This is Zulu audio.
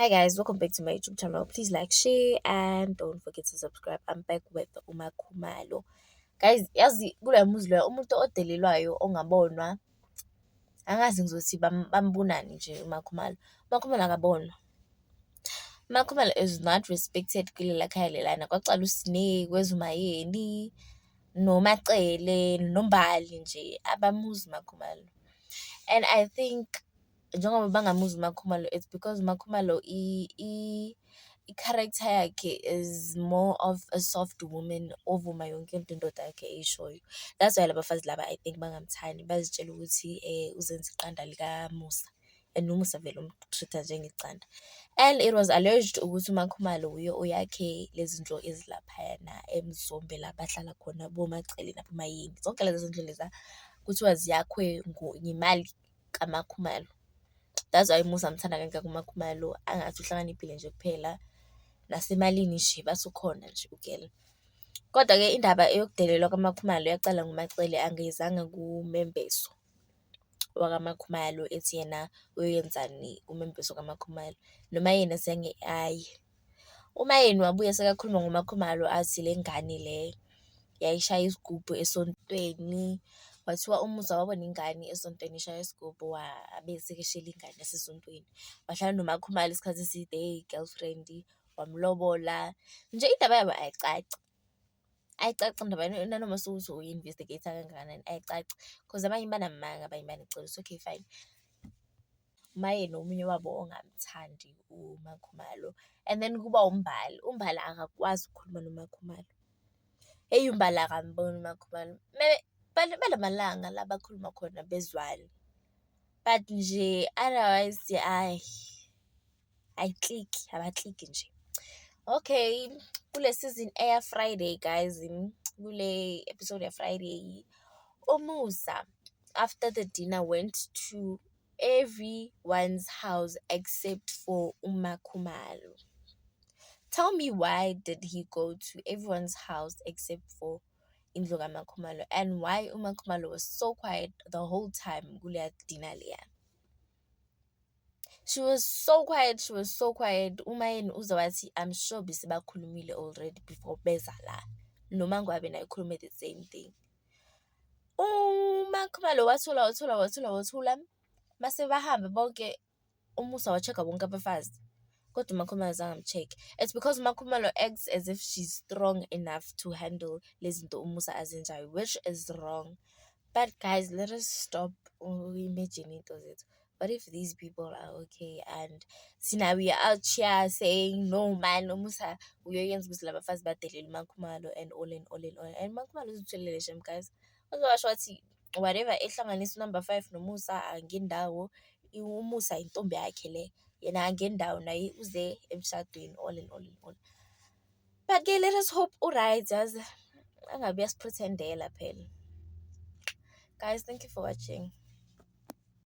Hi guys, welcome back to my YouTube channel. Please like, share, and don't forget to subscribe. I'm back with Uma Khumalo. Guys, yazi kule muzi lo umuntu odelelwayo ongabonwa. Angazi ngizothi bambunani nje Uma Khumalo. Uma Khumalo akabonwa. Uma Khumalo is not respected kulela khaya lelana. Kwacala uSnake, wezumayeni, noMacele, nombali nje abamuzi Uma Khumalo. And I think njengoba bangamuzi uMakhumalo, it's because uMakhumalo i-character yakhe is more of a soft woman ovuma yonke into indoda yakhe eyishoyo. That's why labafazi laba I think bangamthandi bazitshela ukuthi uzenza iqanda likaMusa, and uMusa vele umtreat-a njengecanda. And it was alleged ukuthi uMakhumalo uye oyakhe lezi zinto ezilaphayana eMzombe la bahlala khona boMacele naboMayeni. Zonke lezi zinto leza kuthiwa ziyakhwe yimali kaMakhumalo. That's why Musa amthanda kangaka uMakhumalo, angathi uhlakaniphile nje kuphela nasemalini nje basukhona nje ugela. Kodwa-ke indaba yokudelelwa kaMakhumalo yaqala nguMacele, angezanga kuMembeso wakaMakhumalo ethi yena uyoyenzani uMembeso kaMakhumalo, noma yena zange aye. Umayeni wabuye sekakhuluma ngoMakhumalo athi le ngane le yayishaya isigubhu esontweni. Kwathiwa umusa wabona ingane esontweni ishaya isigubhu abesekeshela ingane yasesontweni. Wahlala noMakhumalo isikhathi eside, girlfriend, wamlobola. Nje indaba yabo ayicaci. Ayicaci indaba nanoma sukuthi uyi-investigator kangakanani ayicaci. Cause abanye banamanga abanye baneciniso. Okay fine. Umayeni omunye wabo ongamthandi uMakhumalo. And then kuba uMbali. uMbali akakwazi ukukhuluma noMakhumalo. UMbali akamboni uMakhumalo. Balamalanga la bakhuluma khona bezwana. But nje otherwise ayikliki, abakliki nje. Okay, kule season eya Friday guys, kule episode ya Friday, uMusa after the dinner went to everyone's house except for uMakhumalo. Tell me, why did he go to everyone's house except for indlu kaMakhumalo, and why uMakhumalo was so quiet the whole time kuleya dinner leya? She was so quiet, she was so quiet. Umayeni uze wathi I'm sure besibakhulumile already before beza la, noma ngabe nayikhulume the same thing. uMakhumalo wathula mase bahamba bonke. uMusa wa-check-a bonke abafazi kodwa uMakhumalo azange am-check. It's because uMakhumalo acts as if she's strong enough to handle lezi zinto uMusa azenzayo, which is wrong. But guys, let us stop imagine into zethu. What if these people are okay and now we are out here saying no man, uMusa uyoyenza ukuthi labafazi badelele uMakhumalo and all and uMakhumalo uzitholele shem guys. Uzowasho wathi whatever ehlanganisa number 5 noMusa angendawo. uMusa intombi yakhe le, yena angendawo naye uze emshadweni all. But-ke let us hope right, yazi angabe uyasipretendela phela. Guys, thank you for watching.